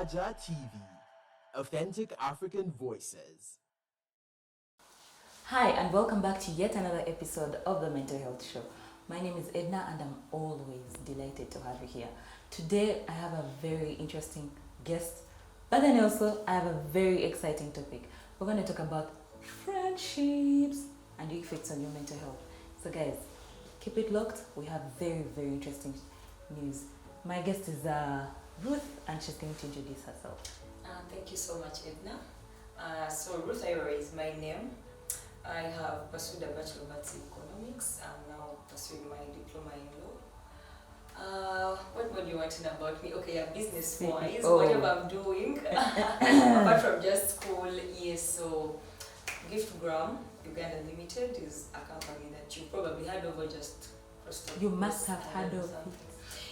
Jaja TV, authentic African voices. Hi, and welcome back to yet another episode of the Mental Health Show. My name is Edna, and I'm always delighted to have you here. Today, I have a very interesting guest, but then also, I have a very exciting topic. We're going to talk about friendships and the effects on your mental health. So, guys, keep it locked. We have very, very interesting news. My guest is Ruth, and she's going to introduce herself. Thank you so much, Edna. So Ruth Ayebare is my name. I have pursued a Bachelor of Arts in Economics. I'm now pursuing my diploma in law. What more do you want to know about me? Okay, yeah, business-wise, whatever I'm doing, apart from just school, yes, so Giftgram, Uganda Limited is a company that you probably heard of or just crossed over. You must have heard of it.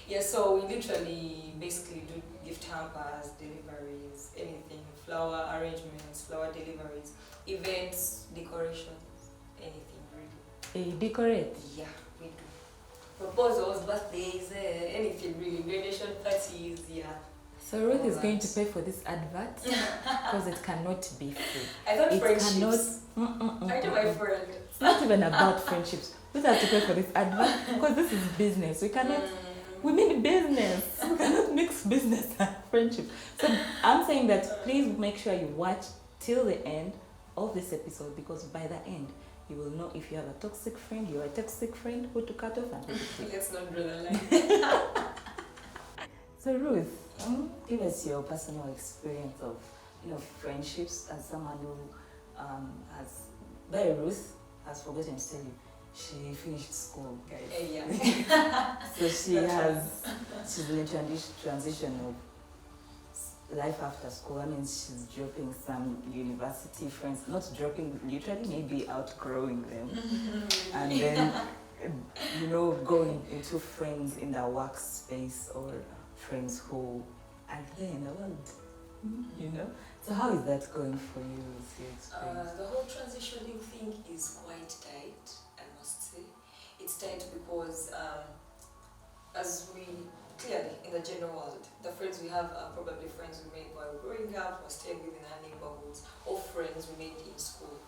Yeah, so we literally basically do gift hampers, deliveries, anything, flower arrangements, flower deliveries, events, decorations, anything really. You decorate? Yeah, we do. Proposals, birthdays, anything really, graduation parties, yeah. So Ruth is going to pay for this advert because it cannot be free. I thought It friendships. cannot. I do my friend. It's not even about friendships. Ruth has to pay for this advert because this is business. We cannot. We mean business. We cannot mix business and friendship. So I'm saying that please make sure you watch till the end of this episode, because by the end you will know if you have a toxic friend, you're a toxic friend, who to cut off and who to keep. Let's not draw the line. So Ruth, give us your personal experience of friendships as someone who has. By Ruth has forgotten to tell you, she finished school, guys. Yeah. So she's in a transition of life after school. I mean, she's dropping some university friends, not dropping, literally maybe outgrowing them, and then going into friends in the workspace or friends who are there in the world. So how is that going for you with your experience? The whole transitioning thing is quite tight, I must say. It's tight because as we clearly in the general world, the friends we have are probably friends we made while growing up or staying within our neighborhoods, or friends we made in school.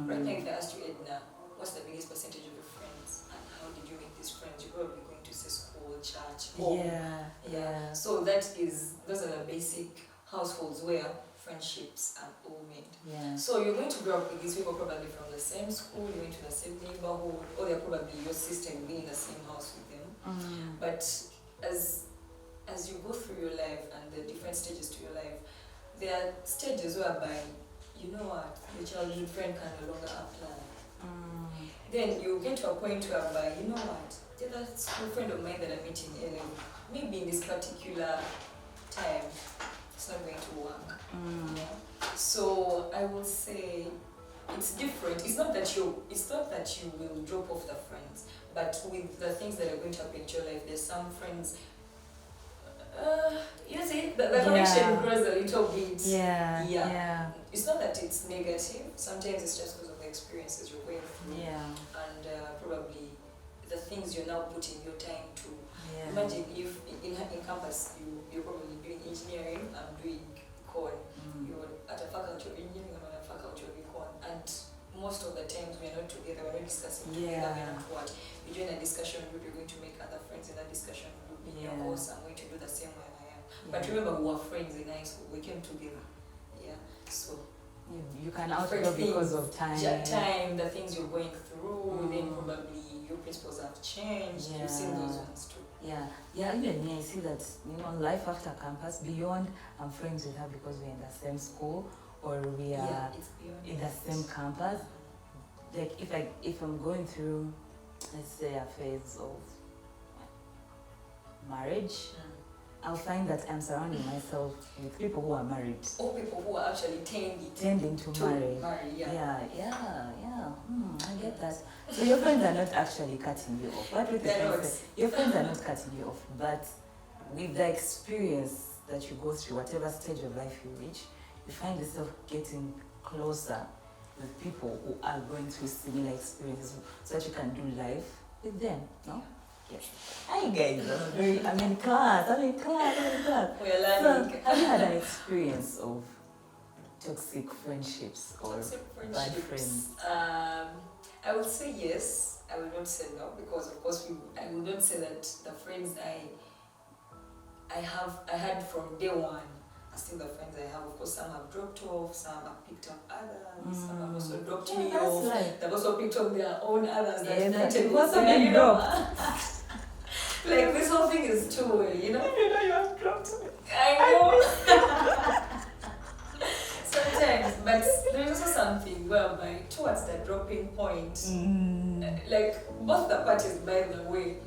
Right now, if I asked you, Edna, what's the biggest percentage of your friends and how did you make these friends? You're probably going to say school, church, home. Yeah. So those are the basic households where friendships are all made. Yeah. So you're going to grow up with these people probably from the same school, you're into the same neighborhood, or they're probably your sister and being in the same house with them. But as you go through your life and the different stages to your life, there are stages whereby, you know what, your childhood friend can no longer apply. Then you get to a point whereby, you know what, that school friend of mine that I'm meeting in, maybe in this particular time, it's not going to work. So I will say it's different. It's not that you will drop off the friends, but with the things that are going to happen in your life, there's some friends. You see, the connection grows a little bit. Yeah. It's not that it's negative. Sometimes it's just because of the experiences you're going through. And probably the things you're now putting your time to. Imagine if in campus you're probably doing engineering, I'm doing econ. You're at a faculty of engineering, I'm at a faculty of econ, and most of the times we're not together, we're not discussing together, we're not what. You join a discussion group, you're going to make other friends in that discussion group. In your course, I'm going to do the same way I am. But remember, we were friends in high school, we came together. So you can outgrow because of time. The things you're going through, then probably your principles have changed. You've seen those ones too. Even me, I see that life after campus, beyond I'm friends with her because we're in the same school or we are in the same campus. Like if I'm going through, let's say, a phase of marriage, I'll find that I'm surrounding myself with people who are married. Or people who are actually tending to marry. I get that. So your friends are not actually cutting you off. What would your friends are not cutting you off, but with the experience that you go through, whatever stage of life you reach, you find yourself getting closer with people who are going through similar experiences so that you can do life with them, no? Yes. Hi guys, I'm in class. We're So, learning. have you had an experience of toxic friendships or Toxic bad friends? I would say yes. I will not say no because of course I would not say that the friends I had from day one are still the friends I have. Of course, some have dropped off, some have picked up others, some have also dropped me off. Like, They've also picked up their own others. yeah, That it was a big Like this whole thing is two way, you know. You have dropped me. I know. Sometimes, but there's also something whereby towards the dropping point, like both the parties, by the way,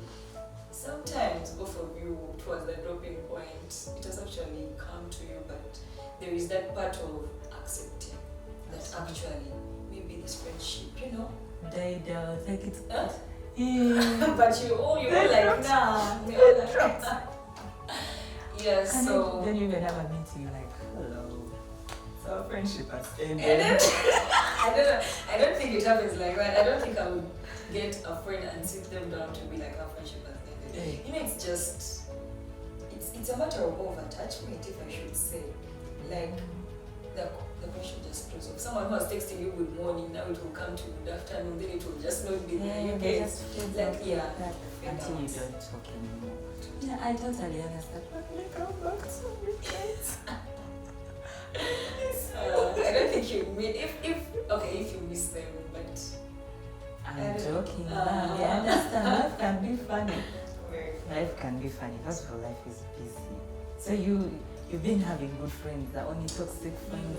sometimes both of you towards the dropping point, it has actually come to you, but there is that part of accepting that actually maybe this friendship, you know, Died out, like it's huh? yeah. But you all like nah. Yes, And so then you even have a meeting, you're like, hello. So our friendship has ended. and then I don't think it happens like that. I don't think I would get a friend and sit them down to be like our friendship has ended. You know, it's just it's a matter of attachment, if I should say. Like the question just closes off. Someone who was texting you good morning, now it will come to good afternoon, then it will just not be there. You they get just feel like that fade until you out. don't talk anymore. Yeah, I totally understand. But we come back to regrets. I don't think you mean if you miss them, but I'm joking. I understand. Life can be funny. very Life can be funny. First of all, life is busy. So you've been having good friends, the only toxic friends.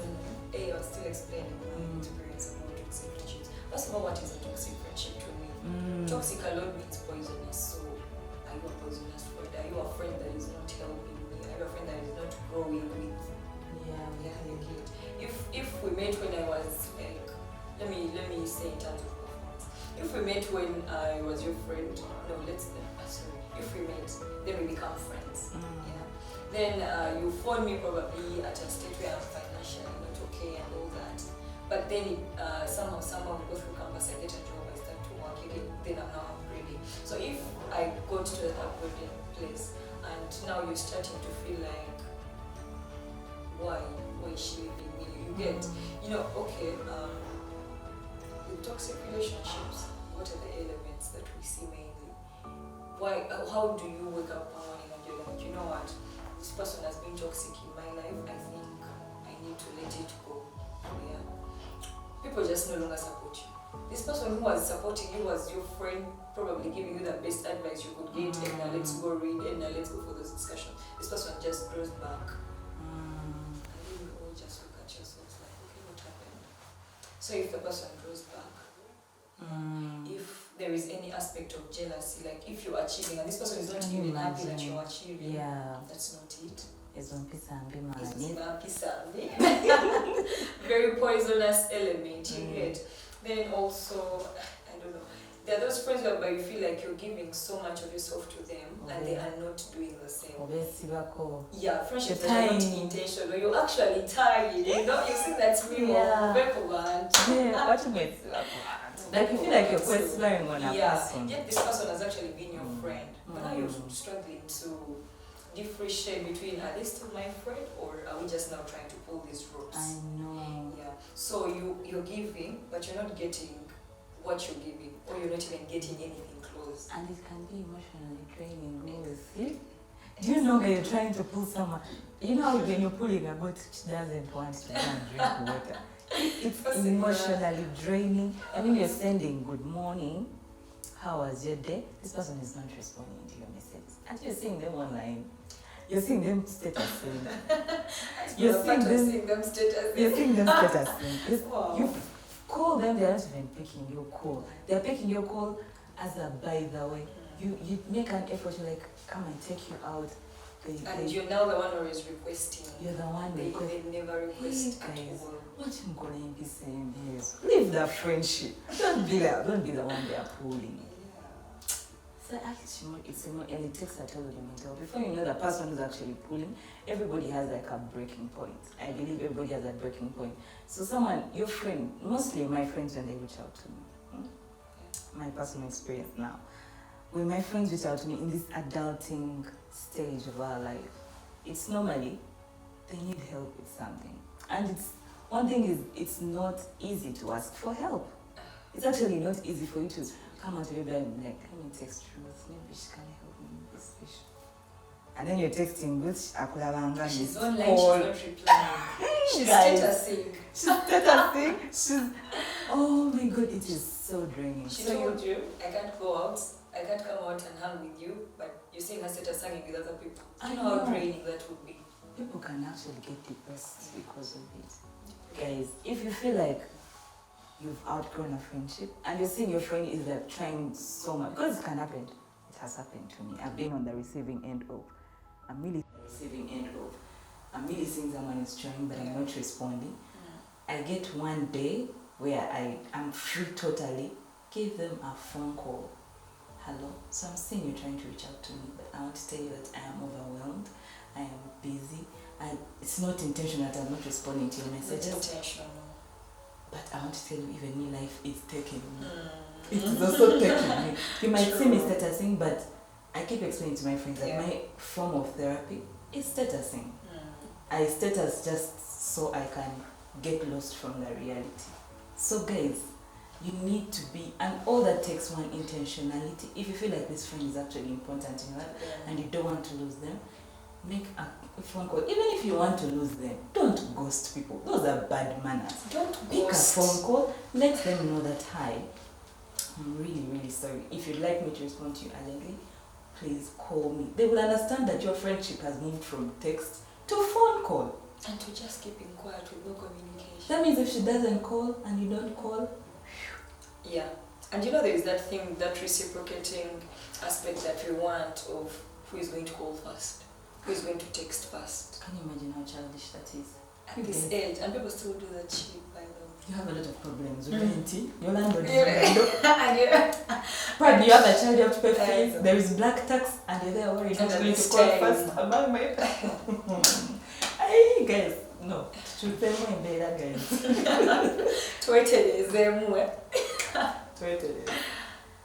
Hey, I was still explaining my experience about toxic friendships. First of all, what is a toxic friendship to me? Toxic alone means poisonous. So, are you a poisonous friend? Are you a friend that is not helping me? Are you a friend that is not growing with? Yeah, you get. If we met when I was like, let me say in terms of performance. If we met when I was your friend, no, if we met, then we become friends. Yeah. Then you phone me probably at a state where I'm financially not okay and all that. But then somehow we go through campus, I get a job, I start to work again, then I'm now upgrading. So if I got to that upgrading place and now you're starting to feel like, why is she leaving me? You get, you know, okay, with toxic relationships, what are the elements that we see mainly? How do you wake up one morning and you're like, you know what, this person has been toxic in my life, I think I need to let it go. Yeah. People just no longer support you. This person who was supporting you was your friend, probably giving you the best advice you could get, and let's go read, and let's go for those discussions. This person just draws back. And then you all just look at yourselves like, okay, what happened? So if the person draws back, if there is any aspect of jealousy, like if you're achieving and this person is not Can you even happy that imagine? you're achieving, that's not it. It's on pizza and be It's very poisonous element you get. Then also, I don't know, there are those friends whereby you feel like you're giving so much of yourself to them and they are not doing the same. Yeah, friendships that are not intentional. You're actually tired, you know, you see that meme like you feel like you're questioning on a person. Yet this person has actually been your friend. But now you're struggling to differentiate between, are they still my friend or are we just now trying to pull these ropes? I know. Yeah. So you're giving, but you're not getting what you're giving, or you're not even getting anything close. And it can be emotionally draining. Do you know that you're trying to pull someone? You know when you're pulling a goat which doesn't want to go and drink water. It's emotionally draining. I mean, you're sending good morning, how was your day? This person is not responding to your messages. And you're seeing them online. You're seeing them status. You're seeing them status. Wow. You call them, they're not even picking your call. They're picking your call as a by the way. You make an effort, you're like, come and take you out. And you're now the one who is requesting. You're the one requesting. They never request at guys, all. what you going to be saying is leave that friendship. Don't be the one they are pulling. Yeah. So actually, and it takes a toll on your mental. Before you know the person who's actually pulling, everybody has like a breaking point. I believe everybody has a breaking point. So someone, your friend, mostly my friends when they reach out to me, my personal experience now, when my friends reach out to me in this adulting stage of our life, it's normally they need help with something. And it's one thing is it's not easy to ask for help. It's actually not easy for you to come out of your bed and be like, let me text Ruth, maybe she can help me with this issue. And then you're texting Ruth, Akulabanga, she's online, she's not replying. She's statusing. She's statusing. She's, oh my god, it is so draining. She told you, I can't go out, I can't come out and hang with you, but you're seeing her status hanging with other people. Do you know how draining that would be? People can actually get depressed because of it. Guys, if you feel like you've outgrown a friendship and you're seeing your friend is like trying so much, because it can happen. It has happened to me. I've been on the receiving end of, I'm really seeing someone is trying but I'm not responding. I get one day where I'm free totally, give them a phone call. Hello, so I'm seeing you're trying to reach out to me, but I want to tell you that I am overwhelmed, I am busy, and it's not intentional that I'm not responding to your messages. It's intentional. But I want to tell you, even me, life is taking me. It is also taking me. You might see me statusing, but I keep explaining to my friends that my form of therapy is statusing. I status just so I can get lost from the reality. So guys, you need to be, and all that takes one intentionality. If you feel like this friend is actually important in your life and you don't want to lose them, make a phone call. Even if you want to lose them, don't ghost people. Those are bad manners. Don't Pick ghost. a phone call, let them know that, hi, I'm really, really sorry. If you'd like me to respond to you urgently, please call me. They will understand that your friendship has moved from text to phone call. And to just keep in quiet with no communication. That means if she doesn't call and you don't call, yeah. And you know there is that thing, that reciprocating aspect that we want of who is going to call first, who is going to text first. can you imagine how childish that is? At this age, and people still do that shit, by the way. You have a lot of problems. Your landlord is Yeah. Probably you have a child you have to pay fees. There is black tax, and you're there worried And who's then going to it's call time. first among my Hey guys, no. Should say more in bed, guys. Tweeted them. Tweeted.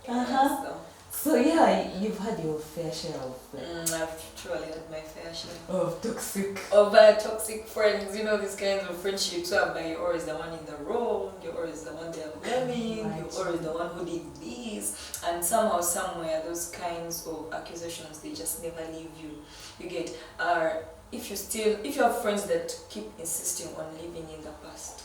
So, So yeah, you've had your fair share of I've truly had my fair share of toxic. of toxic friends. You know, these kinds of friendships whereby you're always the one in the wrong, you're always the one they are blaming, Right. you're always the one who did this, and somehow, somewhere, those kinds of accusations, they just never leave you. You get, if you have friends that keep insisting on living in the past,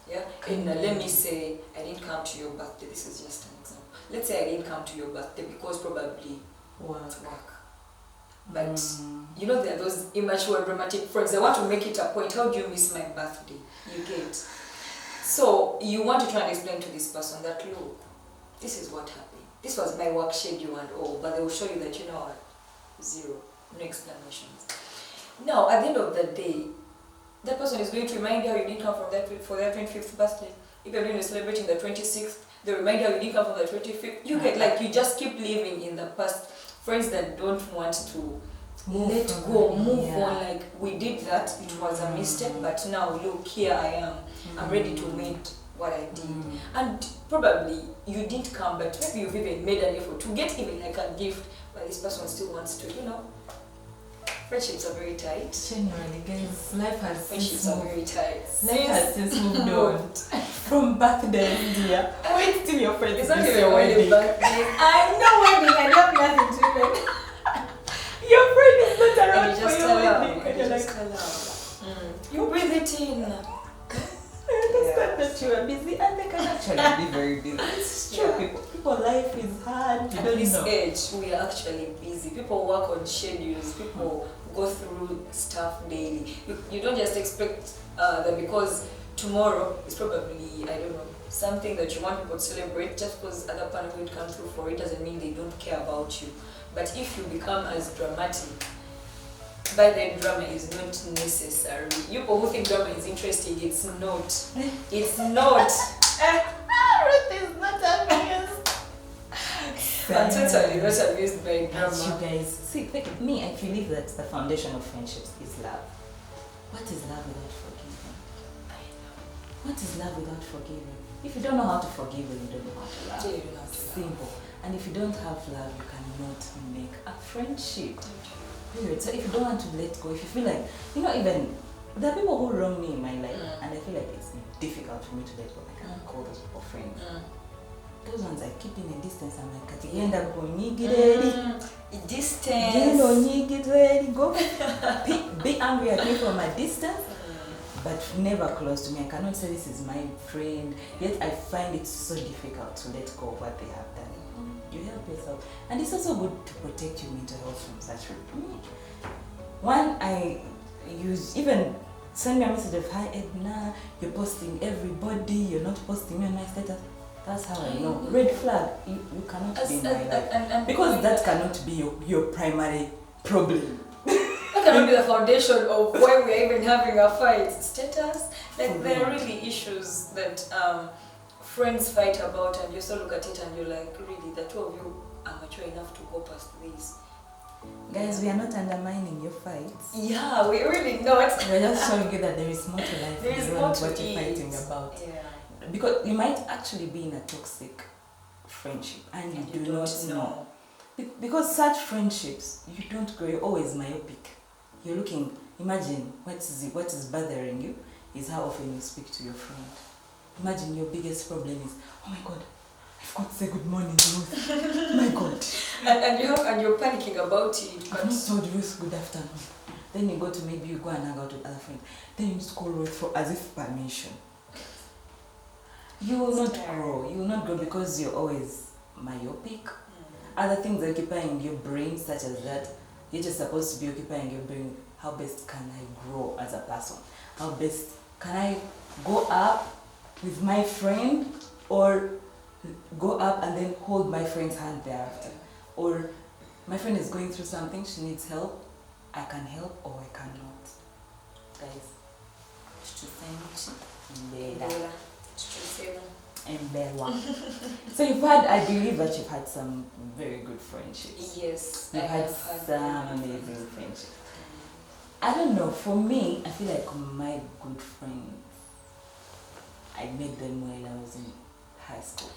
yeah. And let me say, I didn't come to your birthday. This is just an example. Let's say I didn't come to your birthday because probably work. But you know, there are those immature, dramatic friends. They want to make it a point. How do you miss my birthday? You get. So you want to try and explain to this person that, look, this is what happened. This was my work schedule and all. But they will show you that, you know what, zero, no explanations. Now, at the end of the day, that person is going to remind you how you didn't come for their 25th birthday. If you're celebrating the 26th, they remind you how you didn't come for the 25th. You get, like, you just keep living in the past. Friends that don't want to let go, move on, like, we did that, it was a mistake, but now look, here I am. I'm ready to meet what I did. And probably you didn't come, but maybe you've even made an effort to get even like a gift, but this person still wants to, you know. Friendships are very tight. Genuinely, guys, life has Friendships are very tight. Life has since moved on from back then, dear. Wait till your friend It's is not even your only wedding. birthday. I know wedding, I have nothing to do. Your friend is not around And you for just your allow. wedding. And you're like, You breathe it in. I understand that you are busy, and they can actually be very busy. It's true. Yeah. People life is hard. You At don't this know. age, we are actually busy. People work on schedules. People go through stuff daily. You don't just expect that because tomorrow is probably, I don't know, something that you want people to celebrate. Just because other people will come through for it doesn't mean they don't care about you. But if you become as dramatic, by then drama is not necessary. You people who think drama is interesting, it's not. It's not. Ruth is not amused. I'm totally not amused by As you drama. guys see, me, I believe that the foundation of friendships is love. What is love without forgiving? What is love without forgiving? If you don't know how to forgive, then you don't know how to love. Yeah, you don't have to love. Simple. And if you don't have love, you cannot make a friendship. Period. So if you don't want to let go, if you feel like, even there are people who wrong me in my life, and I feel like it's difficult for me to let go. I cannot call those people friends. Those ones I keep in a distance. I'm like, at the end I'm going distance. Go be angry at me from a distance, but never close to me. I cannot say this is my friend. Yet I find it so difficult to let go of what they have done. You help yourself, and it's also good to protect your mental health from such people. One, I use even send me a message of, hi Edna, you're posting everybody, you're not posting me on my status. That's how I know. Red flag, you cannot be in my life. Because that cannot be your primary problem. That cannot be the foundation of why we're even having a fight. Status, like there are really issues that friends fight about, and you so look at it and you're like, really, the two of you are mature enough to go past this. Guys, we are not undermining your fights. Yeah, we really not. We're just showing you that there is more to life. There is more to what you're fighting about. Yeah. Because you might actually be in a toxic friendship and you do not know. Because such friendships, you don't grow, you're always myopic. You're looking, imagine what is bothering you is how often you speak to your friend. Imagine your biggest problem is, oh my God, I forgot to say good morning, Ruth. My God. And you're panicking about it. I've not told Ruth good afternoon. Then you go to maybe you go and hang out with other friends. Then you just call Ruth for as if permission. You will not grow. You will not grow because you're always myopic. Other things occupying your brain, such as that, you're just supposed to be occupying your brain. How best can I grow as a person? How best can I go up with my friend, or go up and then hold my friend's hand thereafter? Or my friend is going through something, she needs help, I can help or I cannot. Guys, so you've had, I believe that you've had some very good friendships. Yes, You've had some amazing friendships. I don't know, for me, I feel like my good friends, I met them while I was in high school.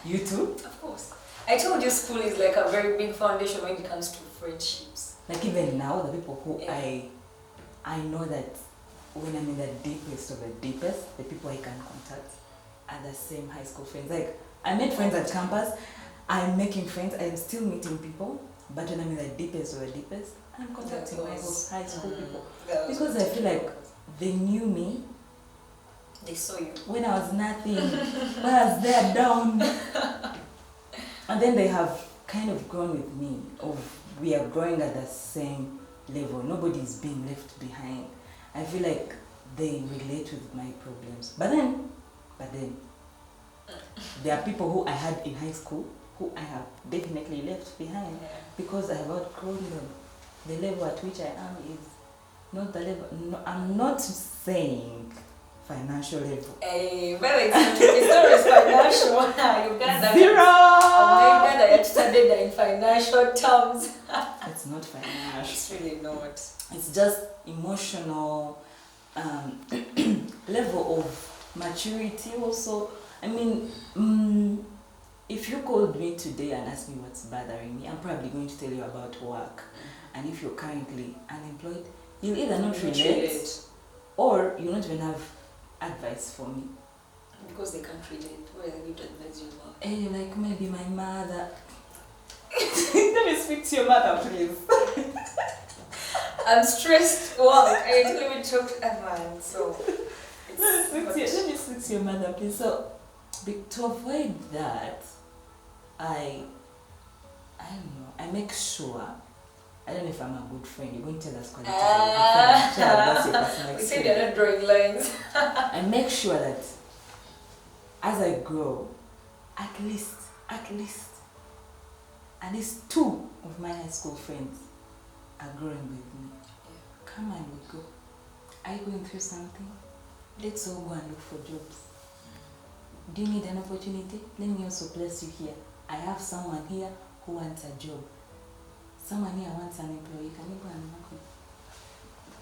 You too? Of course. I told you school is like a very big foundation when it comes to friendships. Like even now, the people who I know that when I'm in the deepest of the deepest, the people I can contact are the same high school friends. Like I made friends at campus, I'm making friends, I'm still meeting people, but when I'm in the deepest of the deepest, I'm contacting my high school people. Because I feel like they knew me. They saw you. When I was nothing, when I was there down. And then they have kind of grown with me. We are growing at the same level. Nobody's being left behind. I feel like they relate with my problems. But then, there are people who I had in high school who I have definitely left behind because I have outgrown them. The level at which I am is not the level. No, I'm not saying financial level. Hey, but it's not as financial. Uganda. Zero! Uganda, you studied in financial terms. It's not financial. It's really not. It's just emotional level of maturity also. I mean, if you called me today and asked me what's bothering me, I'm probably going to tell you about work. And if you're currently unemployed, you'll either not relate or you'll not even have advice for me. Because they can't relate. What are they going to advise you about? Hey, like maybe my mother. Let me speak to your mother, please. I'm stressed. Well, I didn't even talk to Edna, so. Let me speak to your mother, please. So, to avoid that, I don't know, I make sure, I don't know if I'm a good friend, you're going to tell us quality. That's your personal we say they're not drawing lines. I make sure that as I grow, at least two of my high school friends are growing with me. Come on, we go. Are you going through something? Let's all go and look for jobs. Do you need an opportunity? Let me also place you here. I have someone here who wants a job. Someone here wants an employee. Can you go and work with?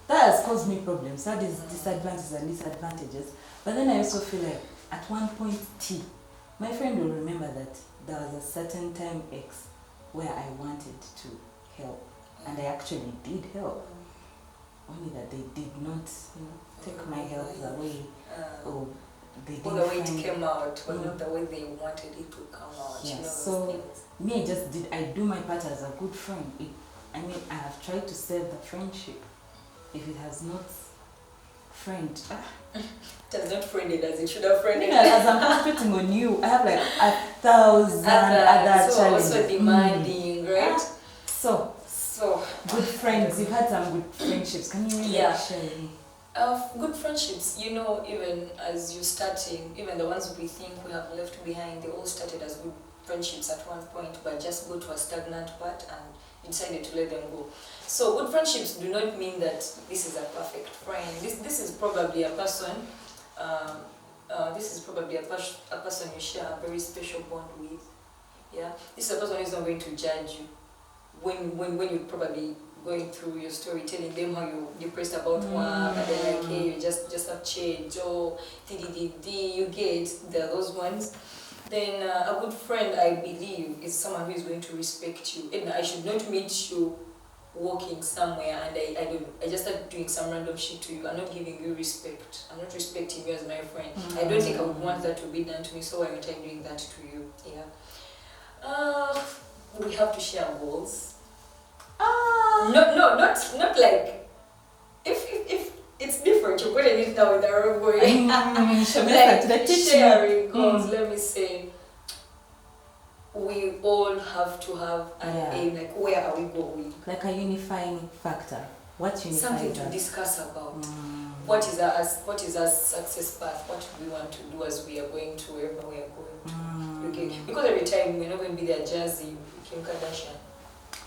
That has caused me problems. That is disadvantages and disadvantages. But then I also feel like at one point My friend will remember that there was a certain time X where I wanted to help, and I actually did help. Only that they did not, take my help away, or they didn't. Or the way it came out, or not the way they wanted it to come out. Yes. Those So things. me, I do my part as a good friend. I have tried to save the friendship. If it has not friend, It has not friended as it should have friended. as I'm concentrating on you, I have like 1,000 other so challenges. also demanding, right? So good friends. You've had some good friendships. Can you really share with me? Good friendships, even as you're starting, even the ones we think we have left behind, they all started as good friendships at one point, but just go to a stagnant part and you decided to let them go. So good friendships do not mean that this is a perfect friend. This is probably a person. This is probably a person you share a very special bond with. Yeah, this is a person who's not going to judge you when you're probably going through your story, telling them how you're depressed about work, and they're like, hey, you just have changed, or you get those ones. Then a good friend, I believe, is someone who is going to respect you. Edna, I should not meet you walking somewhere and I just start doing some random shit to you. I'm not giving you respect. I'm not respecting you as my friend. I don't think I would want that to be done to me, so why am I doing that to you? Yeah. We have to share goals. Not like if it's different. You're putting it now in the wrong way. Like sharing goals. Let me say, we all have to have an aim. Like, where are we going? Like a unifying factor. What unifies something to us? discuss about. What is our success path? What do we want to do as we are going to wherever we are going? Okay, because every time we're not going to be there jazzing Kim Kardashian,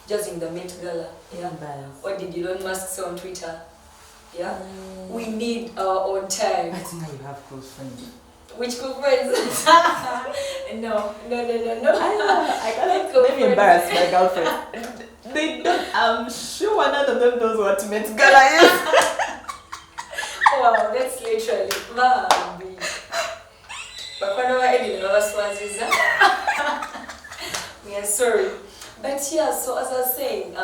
jazzing the Met Gala. Yeah. What did Elon Musk say on Twitter? Yeah. We need our own time. I think you have close friends. Which good friends? No. I cannot let me embarrass my girlfriend. They don't. I'm sure none of them knows what Met Gala is. Wow, that's literally Bambi. But when I didn't know we are sorry. But yeah, so as I was saying,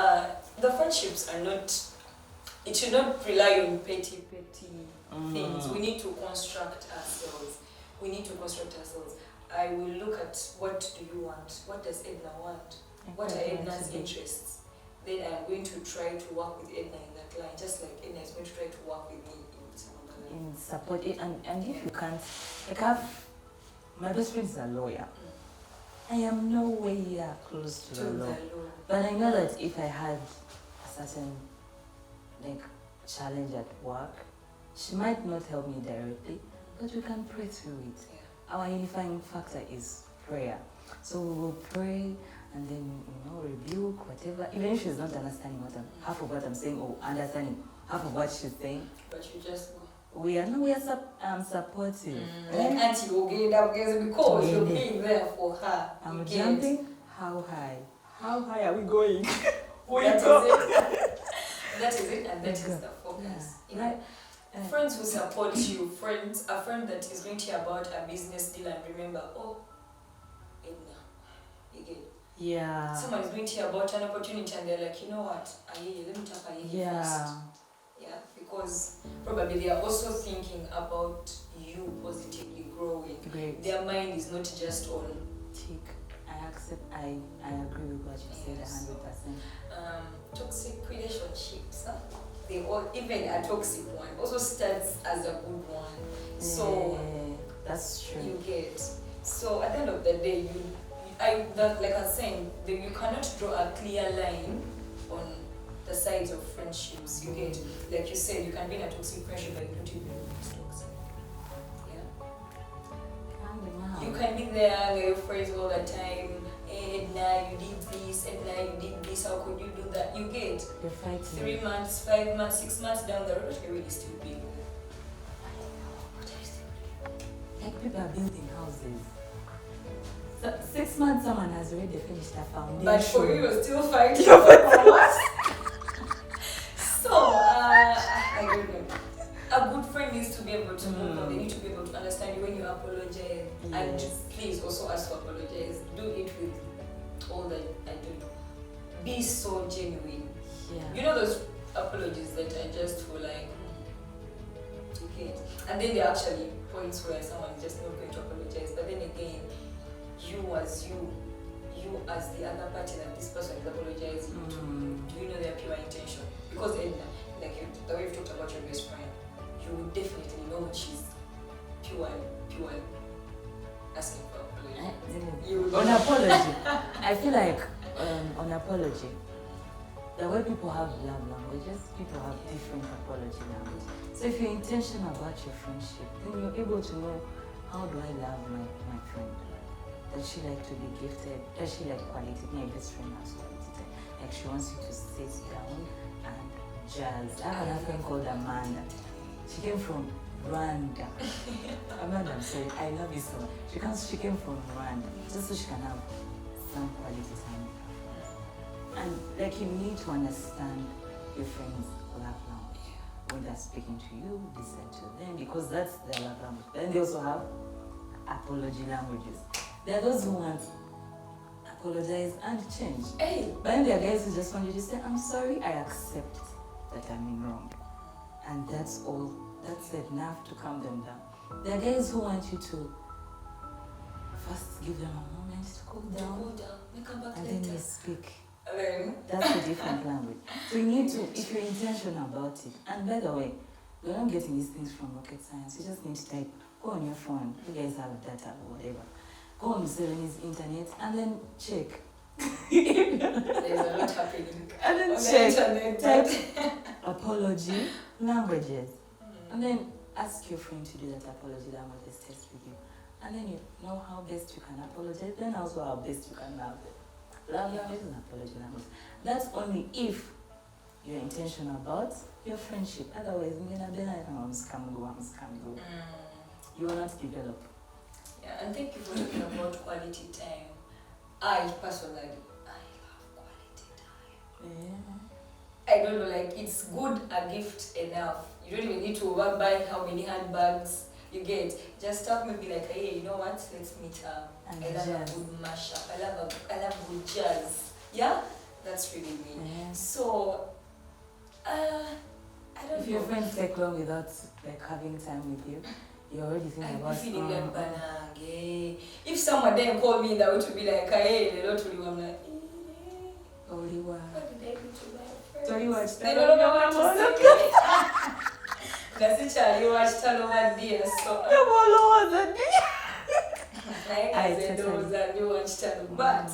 the friendships are not. It should not rely on petty things. We need to construct ourselves. I will look at what do you want? What does Edna want? What are Edna's interests? Then I'm going to try to work with Edna in that line, just like Edna is going to try to work with me in some other line. In support it, and if you can't, like my best friend is a lawyer. I am nowhere close to the law. But I know that if I had a certain challenge at work, she might not help me directly, but we can pray through it. Yeah. Our unifying factor is prayer. So we will pray and then rebuke whatever, even if she's not understanding half of what I'm saying or understanding half of what she's saying. But you just go. We are supportive. Like Auntie will get up because you're being there for her. I'm jumping. How high? How high are we going? That is it, and that is the focus. Yeah. Friends who support you, a friend that is going to hear about a business deal and remember, Edna, you get. Yeah. Someone is going to hear about an opportunity and they're like, you know what, let me tap first. Yeah, because probably they are also thinking about you positively growing. Great. Their mind is not just on tick. I agree with what you said 100%. Toxic relationships, they all, even a toxic one, also starts as a good one. So that's true. You get. So at the end of the day, like I was saying, you cannot draw a clear line on the sides of friendships. You get, like you said, you can be in a toxic friendship, but you don't even know it's toxic. Yeah. You can be there with your friends all the time. Edna, you did this. Edna, you did this. How could you do that? You get. You're fighting. 3 months, 5 months, 6 months down the road, you're really still being there. Like people are building houses. So 6 months, someone has already finished a foundation. But for you, you're still fighting for what? So, I don't know. A good friend friend needs to be able to move on. They need to be able to understand you when you apologize. And please also ask to apologize. Do it with all that I do. Be so genuine. Yeah. You know those apologies that are just for like, okay. And then there are actually points where someone is just not going to apologize. But then again, you as the other party that this person is apologizing to, do you know their pure intention? Because the way you've talked about your best friend, you would definitely know when she's pure asking for apology. On apology, I feel like on apology, the way people have love languages, people have different apology languages. So if you're intentional about your friendship, then you're able to know, how do I love my friend? Does she like to be gifted? Does she like quality? My best friend has quality time. Like she wants you to sit down and jazz. I have a friend called Amanda. She came from Rwanda. Amanda, I'm sorry, I love you so much. She came from Rwanda, just so she can have some quality time with her friends. And like you need to understand your friends' love language. When they're speaking to you, listen to them, because that's their love language. Then they also have apology languages. There are those who want apologize and change. Hey. But then there are guys who just want you to say, I'm sorry, I accept that I'm in wrong. And that's all. That's enough to calm them down. There are guys who want you to first give them a moment to cool down. And then you speak. That's a different language. So you need to, if you're intentional about it, and by the way, you're not getting these things from rocket science. You just need to type, go on your phone, you guys have data or whatever. Go on Seren's internet and then check. There's a lot happening. And then on check, the internet. type apology languages. And then ask your friend to do that apology languages test with you. And then you know how best you can apologize, then also how best you can love them. Love language and apology language. That's only if you're intentional about your friendship. Otherwise, you will not develop. Yeah, and thank you for talking about quality time. I personally, I love quality time. Yeah. I don't know, like it's good a gift enough. You don't even need to buy how many handbags you get. Just talk maybe like, hey, you know what? Let's meet up. And I love jazz. a good mashup. I love good jazz. Yeah, that's really me. Yeah. So, I don't If know. your friends take long without like having time with you, you're already thinking I'm about feeling like banana. If someone then called me, that would be like, hey, they don't really want like, only one. what did I do to my friends? So you watch They don't know what to say. That's it, Charlie. You watch Taloma dear. So I said those and you watch Taloma. But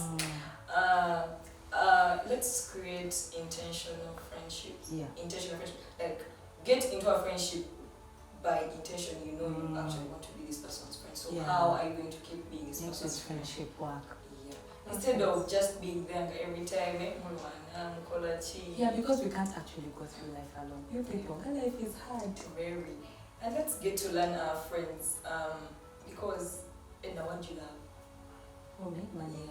let's create intentional friendships. Yeah. Intentional friendship. Like get into a friendship by intention. You know you actually want to be this person's friend. So how are you going to keep being this Make person's this friend? friendship work. Instead of just being there every time, Yeah, because we can't actually go through life alone. You people, life is hard. very. And let's get to learn our friends. Because Edna, what do you love? Oh, make money.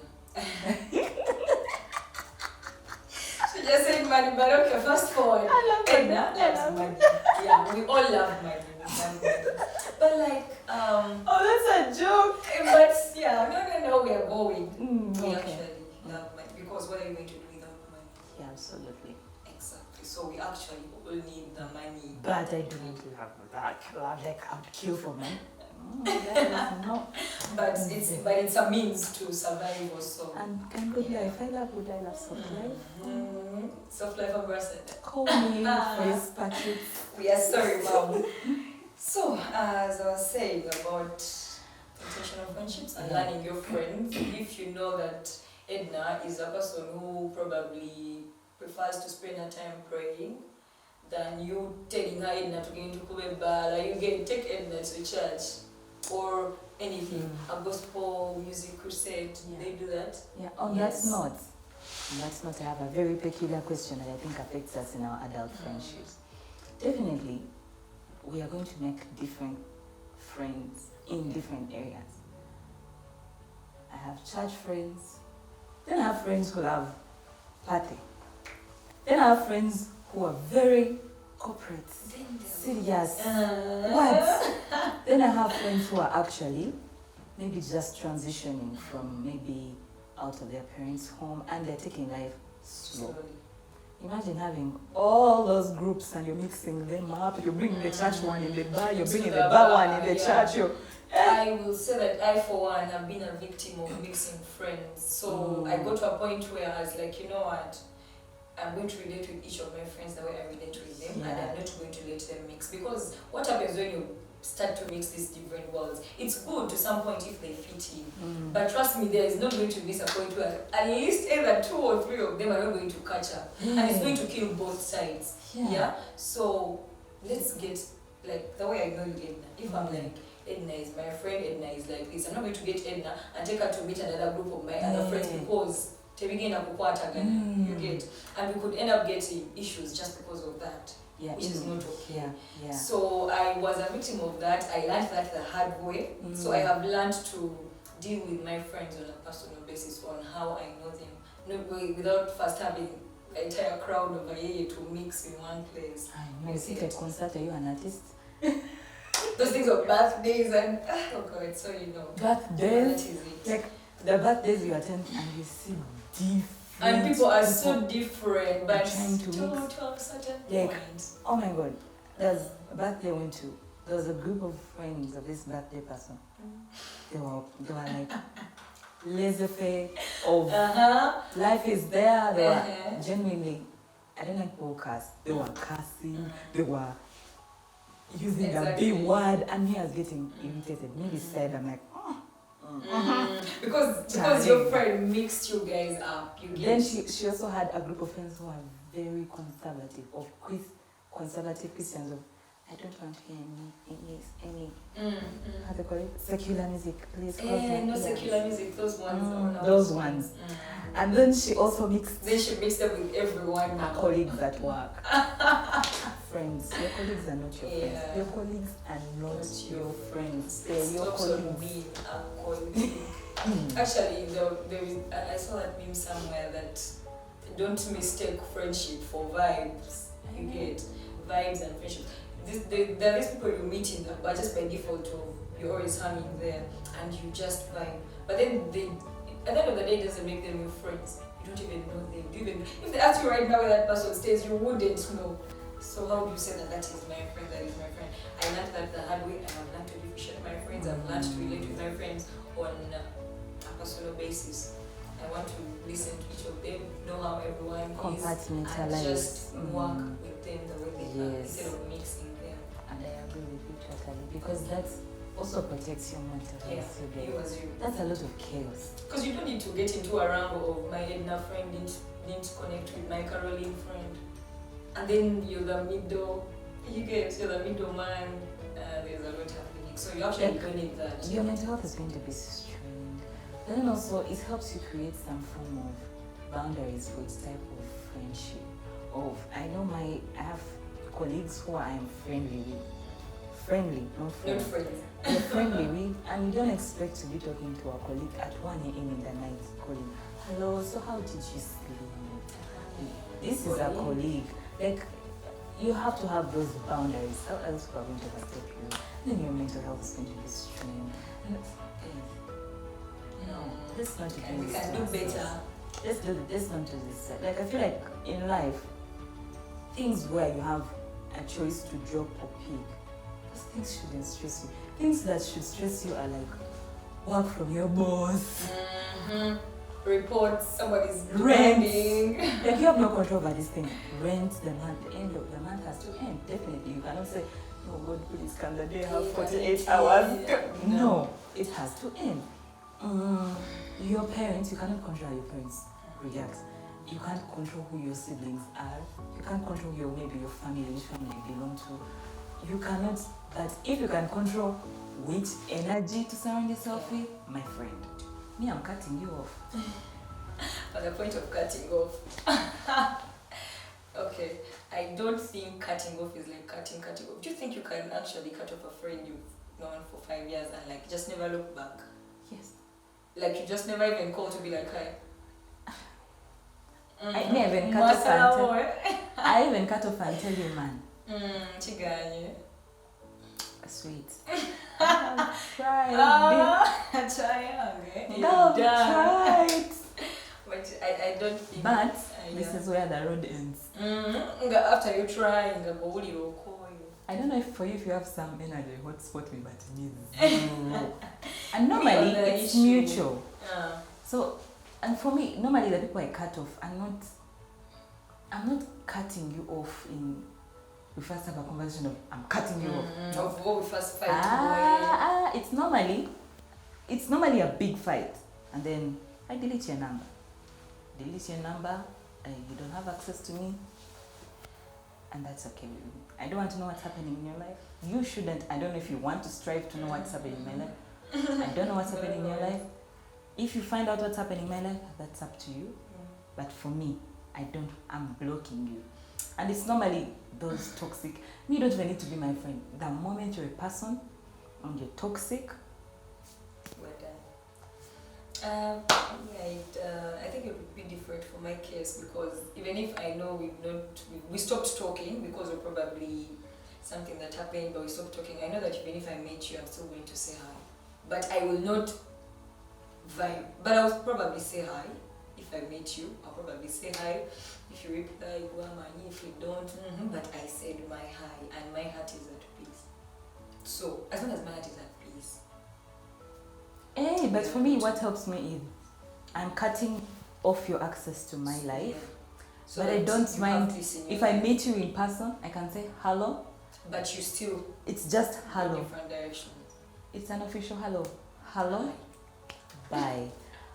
She just said money, but okay, fast forward. Edna loves money. Yeah, we all love money. We love money. But like, oh, that's a joke. but yeah, no, we are going. We Okay. actually love money. Because what are you going to do without money? Yeah, absolutely. Exactly. So we actually all need the money. But I don't love that. Like I'd kill for money. No. But it's a means to survive also. And good life. I love good. I love soft life. Soft life ambassador. Call me Miss Patrick. We are sorry, Mom. So, as I was saying about intentional friendships and learning your friends, if you know that Edna is a person who probably prefers to spend her time praying than you telling her Edna to get into Kubebala, take Edna to church or anything, a gospel music crusade, they do that. Yeah, on that note, I have a very peculiar question that I think affects us in our adult friendships. Definitely, we are going to make different friends in different areas. I have church friends, then I have friends who love party. Then I have friends who are very corporates. Then Serious. What? Then I have friends who are actually maybe just transitioning from maybe out of their parents' home and they're taking life slow. Slowly. Imagine having all those groups and you're mixing them up. You're bringing the church one in the bar, you're bringing the bar one in the church. I will say that I, for one, have been a victim of mixing friends. So I got to a point where I was like, you know what? I'm going to relate with each of my friends the way I relate with them, and I'm not going to let them mix. Because what happens when you start to mix these different worlds? It's good to some point if they fit in. But trust me, there is not going to be a point where at least either 2 or 3 of them are not going to catch up. And it's going to kill both sides. Yeah? So let's get, like, the way I know you, Edna. If I'm like, Edna is my friend, Edna is like this, I'm not going to get Edna and take her to meet another group of my other friends because you get, and we could end up getting issues just because of that, which is not okay. So I was a victim of that. I learned that the hard way. So I have learned to deal with my friends on a personal basis on how I know them, without first having an entire crowd of Ayeye to mix in one place. I know. Is it a concert? Are you an artist? Those things of birthdays and oh god, so you know. Birthdays, like the birthdays you attend and you see different. And people are so different, but trying to still mix. to a certain Like, point. oh my god, there's a birthday I went to. There was a group of friends of this birthday person. They were like laissez-faire of life is there. They were genuinely, I don't like podcasts. They were cussing. They were using the B word, and me, I was getting irritated. Maybe said, I'm like, because your friend mixed you guys up. Then she also had a group of friends who are very conservative, conservative Christians. I don't want to hear any how do you call it? Secular music, please. No secular music, those ones. Those ones. And then she also mixed. Then she mixed them with everyone. Her colleagues at work. Friends. Your colleagues are not your friends. Your colleagues are not your friends. They're your colleagues. Being a colleague. Actually, I saw that meme somewhere that don't mistake friendship for vibes. You get vibes and friendship. There are these people you meet in the bar just by default you're always hanging there and you just vibe. But then at the end of the day, it doesn't make them your friends. You don't even know them. If they ask you right now where that person stays, you wouldn't know. So how do you say that is my friend, that is my friend? I learned that the hard way. I have learned to differentiate my friends. I've learned to relate with my friends on a personal basis. I want to listen to each of them, know how everyone is, and just work with them the way they are instead of mixing them. And I agree with you totally, because that also protects your mental health. That's a lot of chaos. Because you don't need to get into a rumble of my Edna friend didn't connect with my Caroline friend, and then you're the middle. You're the middleman. There's a lot happening, so you actually don't need that. Your mental health is going to be strained. But then also, it helps you create some form of boundaries for each type of friendship. I know I have colleagues who I am friendly with. Friendly, not friends. Not friends. You're friendly with, and you don't expect to be talking to a colleague at 1 a.m. in the night, calling, hello, so how did you sleep? This is a colleague. Like, you have to have those boundaries, or else people are going to overstep you. Then your mental health is going to be strained. Let's not do this. We can do better. Let's not do this. Like, I feel like in life, things where you have a choice to drop or pick, those things shouldn't stress you. Things that should stress you are like work from your boss, reports, somebody's rent. demanding. Like, you have no control over this thing. Rent, the end of the month has to end. Definitely, you cannot say, "Oh God, please can the day have 48 hours?" No, it has to end. Your parents, you cannot control how your parents react. You can't control who your siblings are. You can't control maybe your family, which family you belong to. You cannot, but if you can control which energy to surround yourself with, my friend, me, I'm cutting you off. On the point of cutting off. Okay, I don't think cutting off is like cutting off. Do you think you can actually cut off a friend you've known for 5 years and like just never look back? Yes. Like you just never even call to be like, hi. I even cut off and tell you, man, Chiganye. Sweet. I've tried. Trying. I've tried. But I don't think. But this is where the road ends. After you try, I don't know if for you, if you have some energy hotspot me, but me zero. And normally it's mutual. So, and for me, normally the people I cut off, I'm not cutting you off in. We first have a conversation of I'm cutting you off. Of what we first fight. It's normally a big fight, and then I delete your number. You don't have access to me, and that's okay with me. I don't want to know what's happening in your life. You shouldn't. I don't know if you want to strive to know what's happening in my life. I don't know what's happening in your life. If you find out what's happening in my life, that's up to you. But for me, I'm blocking you. And it's normally those toxic. You don't even need to be my friend. The moment you're a person and you're toxic, I think it would be different for my case, because even if I know we stopped talking because of probably something that happened, but we stopped talking, I know that even if I meet you, I'm still going to say hi. But I will not vibe. But I'll probably say hi. If I meet you, I'll probably say hi. If you reply, Guamani. If you don't, but I said my hi, and my heart is at peace. So, as long as my heart is at peace. Hey, but for me, what helps me is I'm cutting off your access to my life. Yeah. So but I don't mind if I meet you in person, I can say hello. But you still. It's just hello. Different directions. It's an official hello. Hello. Bye.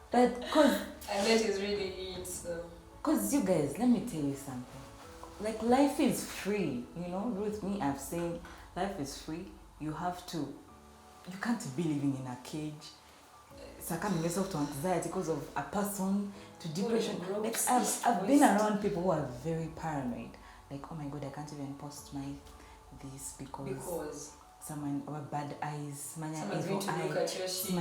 But cause. And that is really it. So. Cause you guys, let me tell you something. Like life is free, Ruth, me, I've seen life is free. You can't be living in a cage. Succumbing yourself to anxiety because of a person, to depression. Like I've been around people who are very paranoid. Like, oh my God, I can't even post this because someone or bad eyes, someone's going to look at your shit.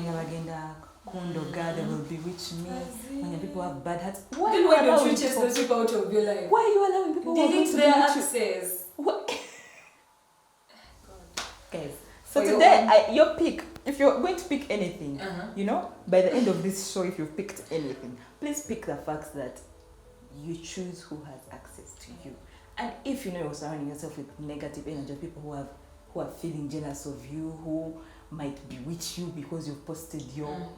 God, they will bewitch me. When people have bad hearts. Why don't you chase those people out of your life? Why are you allowing people delete their access? What? Guys, so today, your pick. If you're going to pick anything, by the end of this show, if you've picked anything, please pick the facts that you choose who has access to you. And if you know you're surrounding yourself with negative energy, people who are feeling jealous of you, who might bewitch you because you've posted your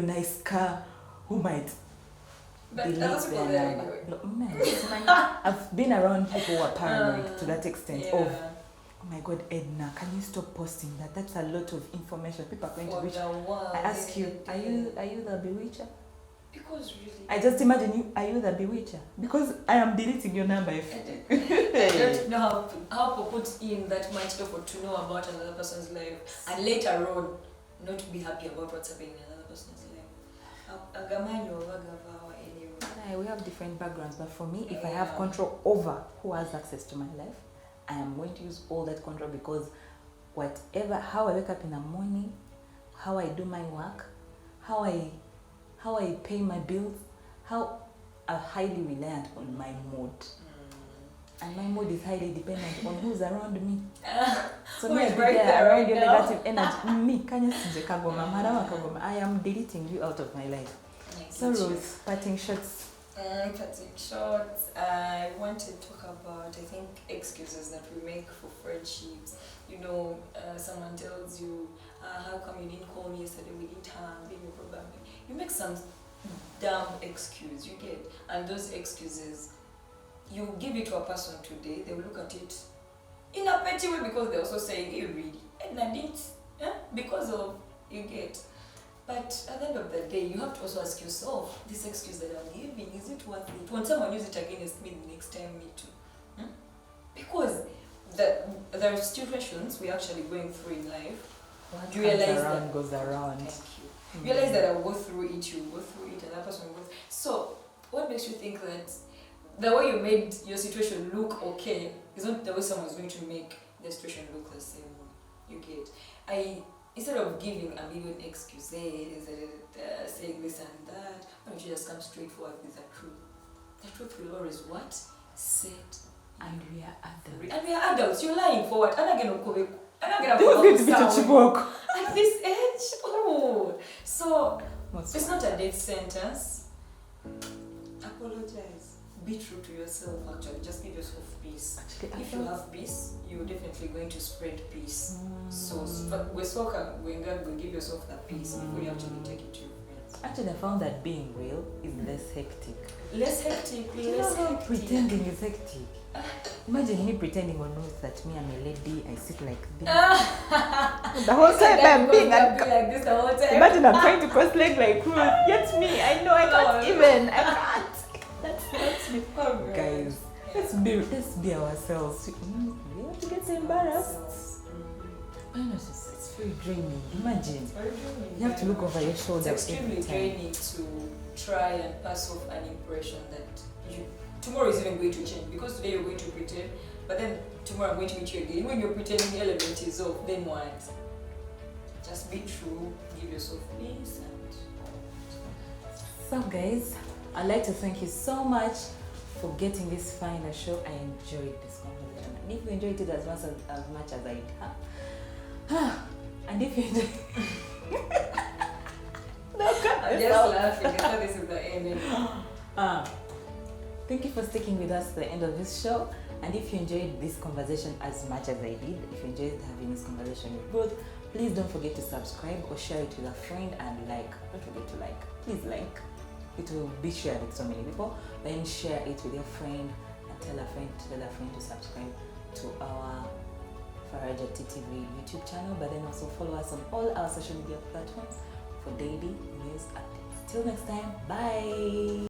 nice car, who might delete their number. I've been around people who are paranoid to that extent of, oh my God, Edna, can you stop posting that? That's a lot of information. People are going to reach. I ask you, are you the bewitcher? Because really, I just imagine you. Are you the bewitcher? Because I am deleting your number. I don't know how to put in that much effort to know about another person's life, and later on, not to be happy about what's happening in another person's life. We have different backgrounds, but for me, if I have control over who has access to my life, I am going to use all that control, because how I wake up in the morning, how I do my work, how I pay my bills, how I'm highly reliant on my mood. And my mood is highly dependent on who's around me. So me, around your negative energy. I am deleting you out of my life. So Ruth, parting shots. I want to talk about, I think, excuses that we make for friendships. Someone tells you, how come you didn't call me yesterday? We didn't have, you make some dumb excuse, you get, and those excuses, you give it to a person today, they will look at it in a petty way, because they're also saying, hey, really, Edna didn't, because of, you get. But at the end of the day, you have to also ask yourself, this excuse that I'm giving, is it worth it? When someone uses it against me the next time, me too. Because there are situations we're actually going through in life. What realize that goes around. Thank you. Realize that I'll go through it, you go through it, and that person will go through. So, what makes you think that the way you made your situation look okay is not the way someone's going to make the situation look the same way? You get? Instead of giving a million excuses, saying this and that, why don't you just come straight forward with the truth? The truth will always what? Set And we are adults. And we are adults. You're lying for what? I'm not going This is going to be work. At this age? Oh. So, What's it's not a death sentence. Apologize. Be true to yourself, actually. Just give yourself peace. Actually, If you have peace, you're definitely going to spread peace. So, when God will give yourself that peace before you actually take it to your friends. Actually, I found that being real is less hectic. Less hectic, Do you know how pretending is hectic? Imagine me pretending on Ruth that me, I'm a lady, I sit like this. The whole time I'm being like this the whole time. Imagine I'm trying to cross leg like Ruth. Yet me, I know I can't even. I can't. That's me. Oh, Guys, let's be ourselves. We have to get embarrassed. It's very draining. Imagine. It's very draining. You have to look over your shoulder. It's extremely draining to try and pass off an impression that tomorrow is even going to change, because today you're going to pretend, but then tomorrow I'm going to meet you again. When your pretending element is off, then what? Just be true, give yourself peace, and So guys, I'd like to thank you so much for getting this final show. I enjoyed this conversation, and if you enjoyed it as much as I have, and if you enjoyed I'm just laughing. I thought this is the end. Thank you for sticking with us to the end of this show. And if you enjoyed this conversation as much as I did, if you enjoyed having this conversation with Ruth, please don't forget to subscribe or share it with a friend and like. Don't forget to like. Please like. It will be shared with so many people. Then share it with your friend and tell a friend to subscribe to our Faraja TTV YouTube channel. But then also follow us on all our social media platforms for daily news updates. Till next time, bye.